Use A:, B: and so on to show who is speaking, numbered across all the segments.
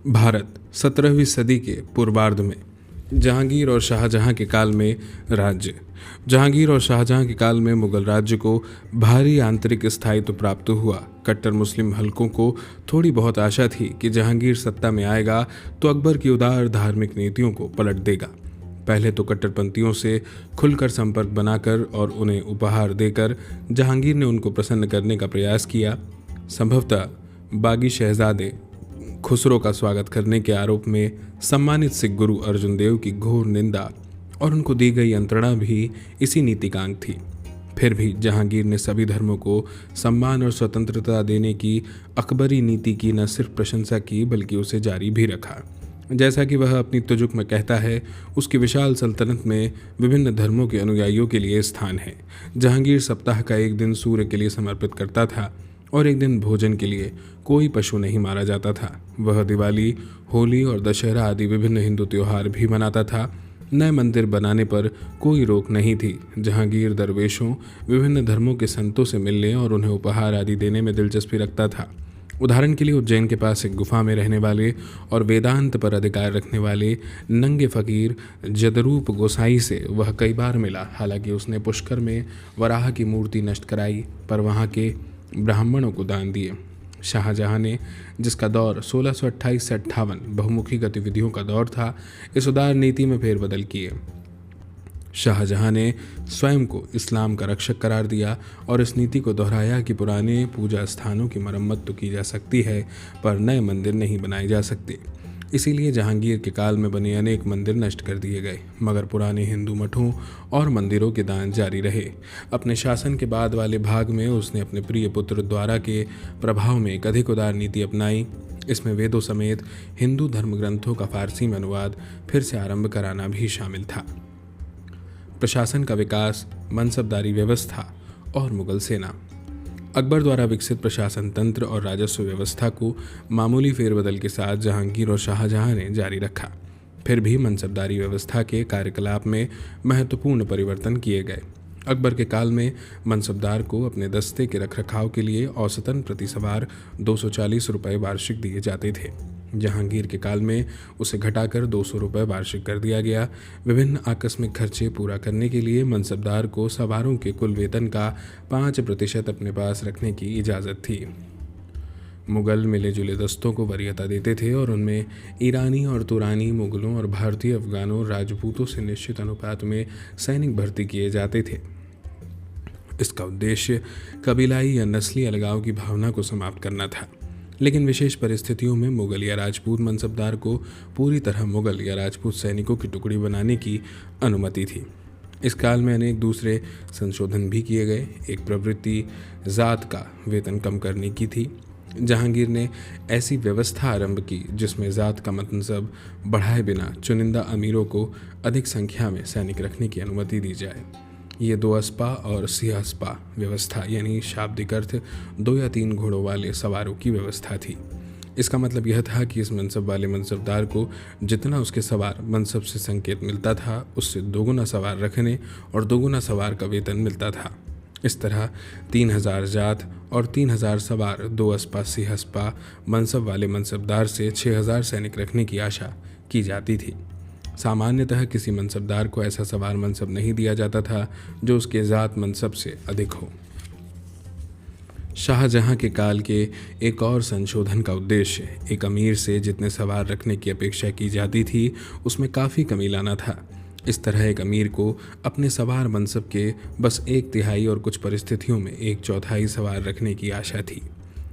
A: भारत 17वीं सदी के पूर्वार्ध में जहांगीर और शाहजहां के काल में राज्य जहांगीर और शाहजहां के काल में मुगल राज्य को भारी आंतरिक स्थायित्व प्राप्त हुआ। कट्टर मुस्लिम हलकों को थोड़ी बहुत आशा थी कि जहांगीर सत्ता में आएगा तो अकबर की उदार धार्मिक नीतियों को पलट देगा। पहले तो कट्टरपंथियों से खुलकर संपर्क बनाकर और उन्हें उपहार देकर जहांगीर ने उनको प्रसन्न करने का प्रयास किया। संभवतः बागी शहजादे खुसरो का स्वागत करने के आरोप में सम्मानित सिख गुरु अर्जुन देव की घोर निंदा और उनको दी गई यंत्रणा भी इसी नीति का अंग थी। फिर भी जहांगीर ने सभी धर्मों को सम्मान और स्वतंत्रता देने की अकबरी नीति की न सिर्फ प्रशंसा की बल्कि उसे जारी भी रखा। जैसा कि वह अपनी तुजुक में कहता है, उसकी विशाल सल्तनत में विभिन्न धर्मों के अनुयायियों के लिए स्थान है। जहांगीर सप्ताह का एक दिन सूर्य के लिए समर्पित करता था और एक दिन भोजन के लिए कोई पशु नहीं मारा जाता था। वह दिवाली, होली और दशहरा आदि विभिन्न हिंदू त्योहार भी मनाता था। नए मंदिर बनाने पर कोई रोक नहीं थी। जहांगीर दरवेशों, विभिन्न धर्मों के संतों से मिलने और उन्हें उपहार आदि देने में दिलचस्पी रखता था। उदाहरण के लिए उज्जैन के पास एक गुफा में रहने वाले और वेदांत पर अधिकार रखने वाले नंगे फकीर जदरूप गोसाई से वह कई बार मिला। हालांकि उसने पुष्कर में वराह की मूर्ति नष्ट कराई पर वहाँ के ब्राह्मणों को दान दिए। शाहजहां ने, जिसका दौर 1628 से 58 बहुमुखी गतिविधियों का दौर था, इस उदार नीति में फेरबदल किए। शाहजहां ने स्वयं को इस्लाम का रक्षक करार दिया और इस नीति को दोहराया कि पुराने पूजा स्थानों की मरम्मत तो की जा सकती है पर नए मंदिर नहीं बनाए जा सकते। इसीलिए जहांगीर के काल में बने अनेक मंदिर नष्ट कर दिए गए, मगर पुराने हिंदू मठों और मंदिरों के दान जारी रहे। अपने शासन के बाद वाले भाग में उसने अपने प्रिय पुत्र द्वारा के प्रभाव में एक अधिक उदार नीति अपनाई। इसमें वेदों समेत हिंदू धर्म ग्रंथों का फारसी में अनुवाद फिर से आरंभ कराना भी शामिल था। प्रशासन का विकास, मनसबदारी व्यवस्था और मुगल सेना। अकबर द्वारा विकसित प्रशासन तंत्र और राजस्व व्यवस्था को मामूली फेरबदल के साथ जहांगीर और शाहजहां ने जारी रखा। फिर भी मनसबदारी व्यवस्था के कार्यकलाप में महत्वपूर्ण परिवर्तन किए गए। अकबर के काल में मनसबदार को अपने दस्ते के रखरखाव के लिए औसतन प्रति सवार 240 रुपये वार्षिक दिए जाते थे। जहांगीर के काल में उसे घटाकर 200 रुपये वार्षिक कर दिया गया। विभिन्न आकस्मिक खर्चे पूरा करने के लिए मनसबदार को सवारों के कुल वेतन का 5% अपने पास रखने की इजाज़त थी। मुगल मिले जुले दस्तों को वरीयता देते थे और उनमें ईरानी और तुरानी, मुगलों और भारतीय अफगानों राजपूतों से निश्चित अनुपात में सैनिक भर्ती किए जाते थे। इसका उद्देश्य कबीलाई या नस्ली अलगाव की भावना को समाप्त करना था। लेकिन विशेष परिस्थितियों में मुगल या राजपूत मनसबदार को पूरी तरह मुगल या राजपूत सैनिकों की टुकड़ी बनाने की अनुमति थी। इस काल में अनेक दूसरे संशोधन भी किए गए। एक प्रवृत्ति जात का वेतन कम करने की थी। जहांगीर ने ऐसी व्यवस्था आरंभ की जिसमें जात का मनसब बढ़ाए बिना चुनिंदा अमीरों को अधिक संख्या में सैनिक रखने की अनुमति दी जाए। ये 2 अस्पा और सिंहस्पा व्यवस्था यानी शाब्दिक अर्थ 2 या 3 घोड़ों वाले सवारों की व्यवस्था थी। इसका मतलब यह था कि इस मनसब वाले मनसबदार को जितना उसके सवार मनसब से संकेत मिलता था उससे 2 गुना सवार रखने और 2 गुना सवार का वेतन मिलता था। इस तरह 3000 जात और 3000 सवार 2 अस्पा सिंहस्पा मनसब वाले मनसबदार से 6000 सैनिक रखने की आशा की जाती थी। सामान्यतः किसी मनसबदार को ऐसा सवार मनसब नहीं दिया जाता था जो उसके जात मनसब से अधिक हो। शाहजहां के काल के एक और संशोधन का उद्देश्य एक अमीर से जितने सवार रखने की अपेक्षा की जाती थी उसमें काफ़ी कमी लाना था। इस तरह एक अमीर को अपने सवार मनसब के बस 1/3 और कुछ परिस्थितियों में 1/4 सवार रखने की आशा थी।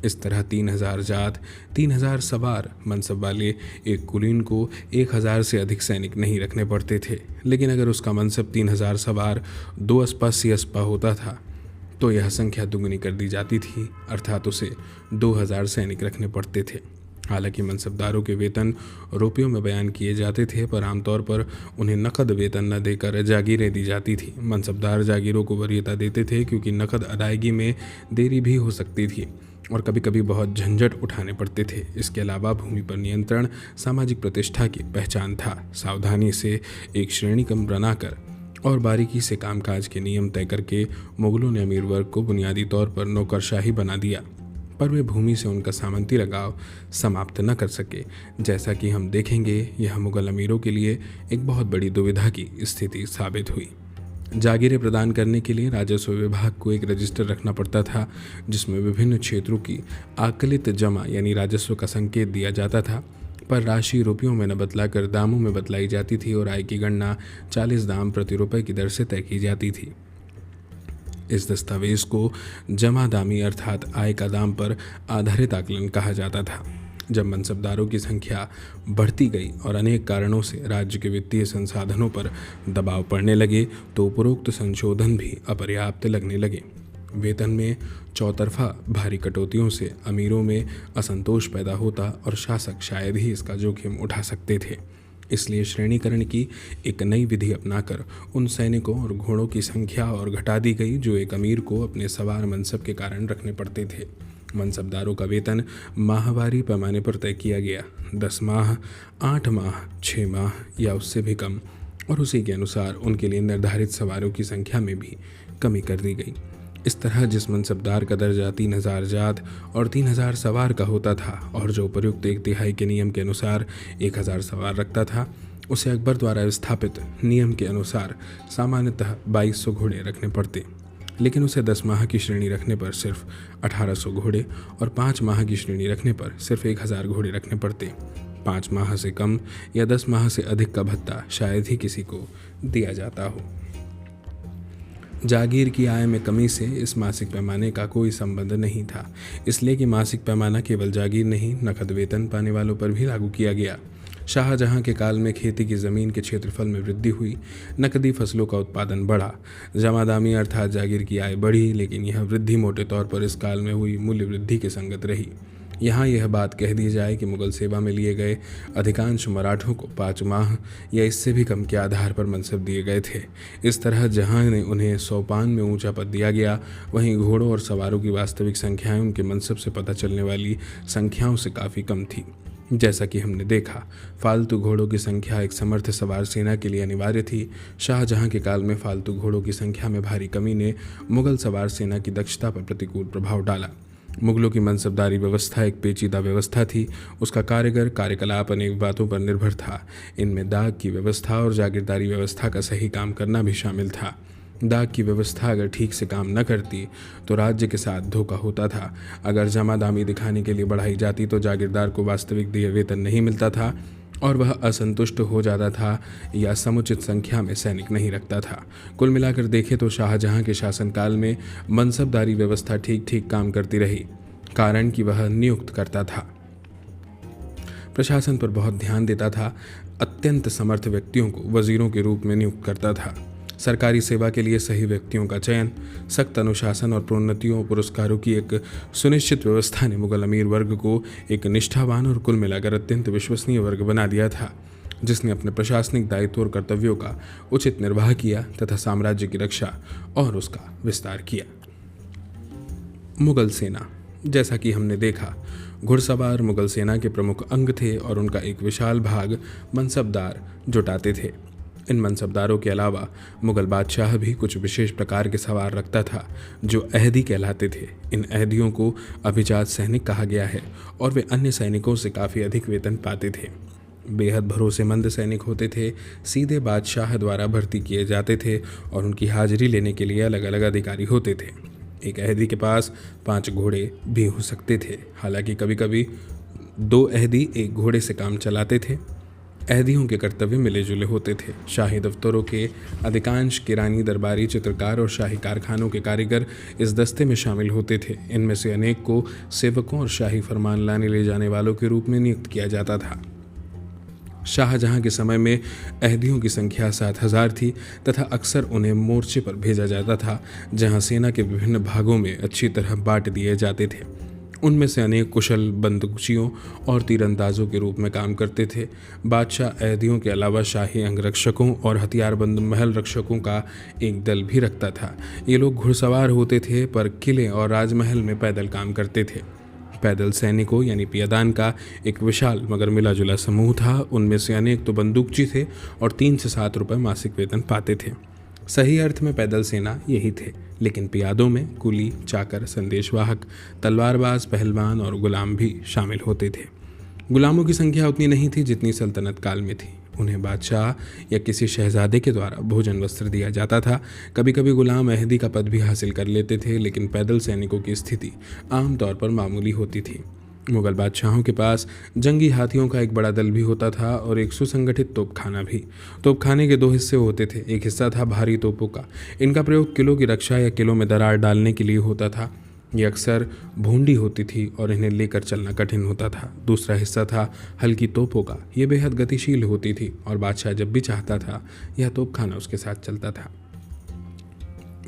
A: इस तरह 3000 जात, 3000 सवार मनसब वाले एक कुलीन को 1000 से अधिक सैनिक नहीं रखने पड़ते थे। लेकिन अगर उसका मनसब 3000 सवार 2 अस्पा सिंहस्पा होता था तो यह संख्या दुगनी कर दी जाती थी, अर्थात उसे 2000 सैनिक रखने पड़ते थे। हालांकि मनसबदारों के वेतन रुपयों में बयान किए जाते थे पर आमतौर पर उन्हें नकद वेतन न देकर जागीरें दी जाती थी। मनसबदार जागीरों को वरीयता देते थे क्योंकि नकद अदायगी में देरी भी हो सकती थी और कभी कभी बहुत झंझट उठाने पड़ते थे। इसके अलावा भूमि पर नियंत्रण सामाजिक प्रतिष्ठा की पहचान था। सावधानी से एक श्रेणी क्रम बनाकर और बारीकी से कामकाज के नियम तय करके मुगलों ने अमीर वर्ग को बुनियादी तौर पर नौकरशाही बना दिया। पर वे भूमि से उनका सामंती लगाव समाप्त न कर सके। जैसा कि हम देखेंगे, यह मुगल अमीरों के लिए एक बहुत बड़ी दुविधा की स्थिति साबित हुई। जागीरें प्रदान करने के लिए राजस्व विभाग को एक रजिस्टर रखना पड़ता था, जिसमें विभिन्न क्षेत्रों की आकलित जमा यानी राजस्व का संकेत दिया जाता था, पर राशि रुपयों में न बतलाकर दामों में बतलाई जाती थी और आय की गणना 40 दाम प्रति रुपये की दर से तय की जाती थी। इस दस्तावेज को जमादामी अर्थात आय का दाम पर आधारित आकलन कहा जाता था। जब मनसबदारों की संख्या बढ़ती गई और अनेक कारणों से राज्य के वित्तीय संसाधनों पर दबाव पड़ने लगे, तो उपरोक्त संशोधन भी अपर्याप्त लगने लगे। वेतन में चौतरफा भारी कटौतियों से अमीरों में असंतोष पैदा होता और शासक शायद ही इसका जोखिम उठा सकते थे। इसलिए श्रेणीकरण की एक नई विधि अपनाकर उन सैनिकों और घोड़ों की संख्या और घटा दी गई जो एक अमीर को अपने सवार मनसब के कारण रखने पड़ते थे। मनसबदारों का वेतन माहवारी पैमाने पर तय किया गया, 10 माह, 8 माह, 6 माह या उससे भी कम, और उसी के अनुसार उनके लिए निर्धारित सवारों की संख्या में भी कमी कर दी गई। इस तरह जिस मनसबदार का दर्जा 3000 जात और 3000 सवार का होता था और जो उपयुक्त 1/3 के नियम के अनुसार 1000 सवार रखता था, उसे अकबर द्वारा स्थापित नियम के अनुसार सामान्यतः 2200 घोड़े रखने पड़ते, लेकिन उसे 10 माह की श्रेणी रखने पर सिर्फ 1800 घोड़े और 5 माह की श्रेणी रखने पर सिर्फ 1000 घोड़े रखने पड़ते। 5 माह से कम या 10 माह से अधिक का भत्ता शायद ही किसी को दिया जाता हो। जागीर की आय में कमी से इस मासिक पैमाने का कोई संबंध नहीं था, इसलिए कि मासिक पैमाना केवल जागीर नहीं, नकद वेतन पाने वालों पर भी लागू किया गया। शाहजहां के काल में खेती की ज़मीन के क्षेत्रफल में वृद्धि हुई, नकदी फसलों का उत्पादन बढ़ा, जमादामी अर्थात जागीर की आय बढ़ी, लेकिन यह वृद्धि मोटे तौर पर इस काल में हुई मूल्य वृद्धि के संगत रही। यहाँ यह बात कह दी जाए कि मुगल सेवा में लिए गए अधिकांश मराठों को 5 माह या इससे भी कम के आधार पर मनसब दिए गए थे। इस तरह जहाँ उन्हें सोपान में ऊंचा पद दिया गया, वहीं घोड़ों और सवारों की वास्तविक संख्याएं उनके मनसब से पता चलने वाली संख्याओं से काफ़ी कम थी। जैसा कि हमने देखा, फालतू घोड़ों की संख्या एक समर्थ सवार सेना के लिए अनिवार्य थी। शाहजहां के काल में फालतू घोड़ों की संख्या में भारी कमी ने मुगल सवार सेना की दक्षता पर प्रतिकूल प्रभाव डाला। मुगलों की मनसबदारी व्यवस्था एक पेचीदा व्यवस्था थी। उसका कारीगर कार्यकलाप अनेक बातों पर निर्भर था। इनमें दाग की व्यवस्था और जागीरदारी व्यवस्था का सही काम करना भी शामिल था। दाग की व्यवस्था अगर ठीक से काम न करती तो राज्य के साथ धोखा होता था। अगर जमादामी दिखाने के लिए बढ़ाई जाती तो जागीरदार को वास्तविक देय वेतन नहीं मिलता था और वह असंतुष्ट हो जाता था या समुचित संख्या में सैनिक नहीं रखता था। कुल मिलाकर देखें तो शाहजहां के शासनकाल में मनसबदारी व्यवस्था ठीक ठीक काम करती रही, कारण कि वह नियुक्त करता था, प्रशासन पर बहुत ध्यान देता था, अत्यंत समर्थ व्यक्तियों को वजीरों के रूप में नियुक्त करता था। सरकारी सेवा के लिए सही व्यक्तियों का चयन, सख्त अनुशासन और प्रोन्नतियों और पुरस्कारों की एक सुनिश्चित व्यवस्था ने मुगल अमीर वर्ग को एक निष्ठावान और कुल मिलाकर अत्यंत विश्वसनीय वर्ग बना दिया था, जिसने अपने प्रशासनिक दायित्व और कर्तव्यों का उचित निर्वाह किया तथा साम्राज्य की रक्षा और उसका विस्तार किया। मुगल सेना, जैसा कि हमने देखा, घुड़सवार मुगल सेना के प्रमुख अंग थे और उनका एक विशाल भाग मनसबदार जुटाते थे। इन मनसबदारों के अलावा मुगल बादशाह भी कुछ विशेष प्रकार के सवार रखता था जो अहदी कहलाते थे। इन अहदियों को अभिजात सैनिक कहा गया है और वे अन्य सैनिकों से काफ़ी अधिक वेतन पाते थे। बेहद भरोसेमंद सैनिक होते थे, सीधे बादशाह द्वारा भर्ती किए जाते थे और उनकी हाजिरी लेने के लिए अलग अलग अधिकारी होते थे। एक अहदी के पास 5 घोड़े भी हो सकते थे, हालांकि कभी कभी 2 अहदी एक घोड़े से काम चलाते थे। अहदियों के कर्तव्य मिले जुले होते थे। शाही दफ्तरों के अधिकांश किरानी, दरबारी, चित्रकार और शाही कारखानों के कारीगर इस दस्ते में शामिल होते थे। इनमें से अनेक को सेवकों और शाही फरमान लाने ले जाने वालों के रूप में नियुक्त किया जाता था। शाहजहां के समय में अहदियों की संख्या 7000 थी तथा अक्सर उन्हें मोर्चे पर भेजा जाता था, जहां सेना के विभिन्न भागों में अच्छी तरह बांट दिए जाते थे। उनमें से अनेक कुशल बंदूकचियों और तीरंदाजों के रूप में काम करते थे। बादशाह अहदियों के अलावा शाही अंगरक्षकों और हथियारबंद महल रक्षकों का एक दल भी रखता था। ये लोग घुड़सवार होते थे पर किले और राजमहल में पैदल काम करते थे। पैदल सैनिकों यानी पियादान का एक विशाल मगर मिला जुला समूह था। उनमें से अनेक तो बंदूकची थे और 3 से 7 रुपये मासिक वेतन पाते थे। सही अर्थ में पैदल सेना यही थे, लेकिन पियादों में कुली, चाकर, संदेशवाहक, तलवारबाज, पहलवान और गुलाम भी शामिल होते थे। गुलामों की संख्या उतनी नहीं थी जितनी सल्तनत काल में थी। उन्हें बादशाह या किसी शहजादे के द्वारा भोजन वस्त्र दिया जाता था। कभी कभी गुलाम अहदी का पद भी हासिल कर लेते थे, लेकिन पैदल सैनिकों की स्थिति आमतौर पर मामूली होती थी। मुगल बादशाहों के पास जंगी हाथियों का एक बड़ा दल भी होता था और एक सुसंगठित तोपखाना भी। तोपखाने के 2 हिस्से होते थे। एक हिस्सा था भारी तोपों का। इनका प्रयोग किलों की रक्षा या किलों में दरार डालने के लिए होता था। ये अक्सर भूंडी होती थी और इन्हें लेकर चलना कठिन होता था। दूसरा हिस्सा था हल्की तोपों का। ये बेहद गतिशील होती थी और बादशाह जब भी चाहता था यह तोपखाना उसके साथ चलता था।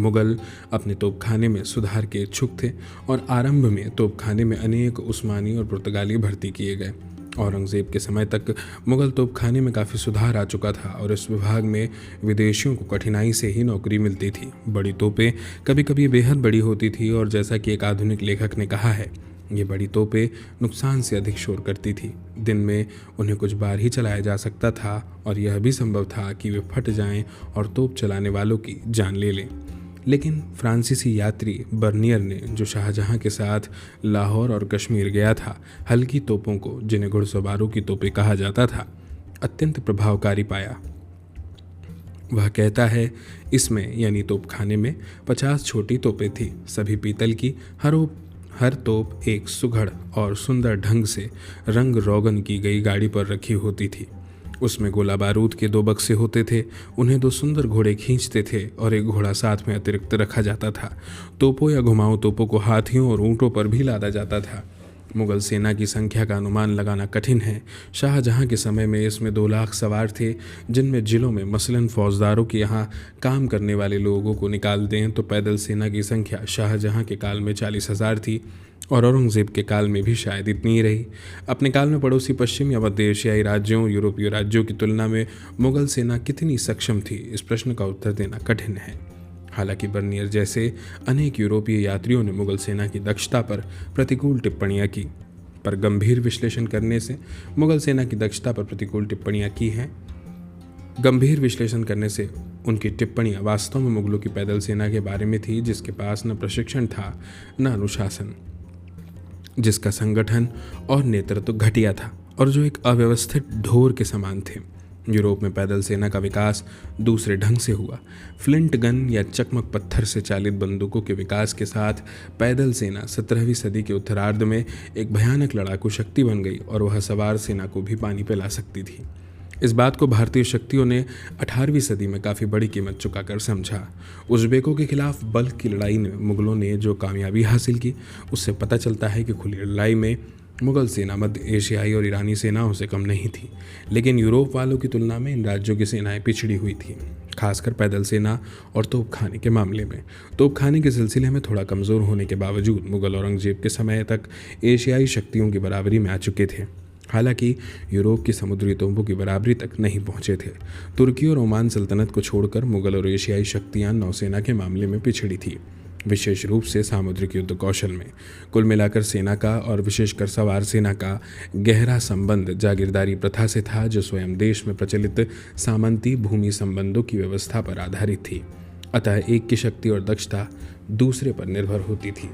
A: मुगल अपने तोपखाने में सुधार के इच्छुक थे और आरंभ में तोपखाने में अनेक उस्मानी और पुर्तगाली भर्ती किए गए। औरंगज़ेब के समय तक मुगल तोपखाने में काफ़ी सुधार आ चुका था और इस विभाग में विदेशियों को कठिनाई से ही नौकरी मिलती थी। बड़ी तोपें कभी कभी बेहद बड़ी होती थी और जैसा कि एक आधुनिक लेखक ने कहा है, ये बड़ी तोपें नुकसान से अधिक शोर करती थी। दिन में उन्हें कुछ बार ही चलाया जा सकता था और यह भी संभव था कि वे फट जाएं और तोप चलाने वालों की जान ले लें। लेकिन फ्रांसीसी यात्री बर्नियर ने, जो शाहजहां के साथ लाहौर और कश्मीर गया था, हल्की तोपों को, जिन्हें घुड़सवारों की तोपें कहा जाता था, अत्यंत प्रभावकारी पाया। वह कहता है, इसमें यानी तोपखाने में 50 छोटी तोपें थीं, सभी पीतल की। हर तोप एक सुघड़ और सुंदर ढंग से रंग रोगन की गई गाड़ी पर रखी होती थी। उसमें गोला बारूद के 2 बक्से होते थे। उन्हें 2 सुंदर घोड़े खींचते थे और एक घोड़ा साथ में अतिरिक्त रखा जाता था। तोपों या घुमाऊ तोपों को हाथियों और ऊंटों पर भी लादा जाता था। मुगल सेना की संख्या का अनुमान लगाना कठिन है। शाहजहां के समय में इसमें 2 लाख सवार थे, जिनमें जिलों में मसलन फौजदारों के यहाँ काम करने वाले लोगों को निकाल दें तो पैदल सेना की संख्या शाहजहां के काल में 40,000 थी और औरंगज़ेब के काल में भी शायद इतनी ही रही। अपने काल में पड़ोसी पश्चिम या मध्य एशियाई राज्यों, यूरोपीय राज्यों की तुलना में मुगल सेना कितनी सक्षम थी, इस प्रश्न का उत्तर देना कठिन है। हालांकि बर्नियर जैसे अनेक यूरोपीय यात्रियों ने मुगल सेना की दक्षता पर प्रतिकूल टिप्पणियां की, पर गंभीर विश्लेषण करने से मुगल सेना की दक्षता पर प्रतिकूल टिप्पणियां की हैं। गंभीर विश्लेषण करने से उनकी टिप्पणियां वास्तव में मुगलों की पैदल सेना के बारे में थी, जिसके पास न प्रशिक्षण था न अनुशासन, जिसका संगठन और नेतृत्व घटिया था और जो एक अव्यवस्थित ढोर के समान थे। यूरोप में पैदल सेना का विकास दूसरे ढंग से हुआ। फ्लिंट गन या चकमक पत्थर से चालित बंदूकों के विकास के साथ पैदल सेना 17वीं सदी के उत्तरार्ध में एक भयानक लड़ाकू शक्ति बन गई और वह सवार सेना को भी पानी पिला सकती थी। इस बात को भारतीय शक्तियों ने 18वीं सदी में काफ़ी बड़ी कीमत चुकाकर समझा। उज़्बेकों के खिलाफ बल्क की लड़ाई में मुगलों ने जो कामयाबी हासिल की, उससे पता चलता है कि खुली लड़ाई में मुगल सेना मध्य एशियाई और ईरानी सेनाओं से कम नहीं थी, लेकिन यूरोप वालों की तुलना में इन राज्यों की सेनाएं पिछड़ी हुई थी, खासकर पैदल सेना और तोपखाने के मामले में। तोपखाने के सिलसिले में थोड़ा कमज़ोर होने के बावजूद मुगल औरंगजेब के समय तक एशियाई शक्तियों की बराबरी में आ चुके थे। हालांकि यूरोप की समुद्री तोपों की बराबरी तक नहीं पहुंचे थे। तुर्की और ओमान सल्तनत को छोड़कर मुगल और एशियाई शक्तियां नौसेना के मामले में पिछड़ी थी, विशेष रूप से सामुद्रिक युद्ध कौशल में। कुल मिलाकर सेना का और विशेषकर सवार सेना का गहरा संबंध जागीरदारी प्रथा से था, जो स्वयं देश में प्रचलित सामंती भूमि संबंधों की व्यवस्था पर आधारित थी। अतः एक की शक्ति और दक्षता दूसरे पर निर्भर होती थी।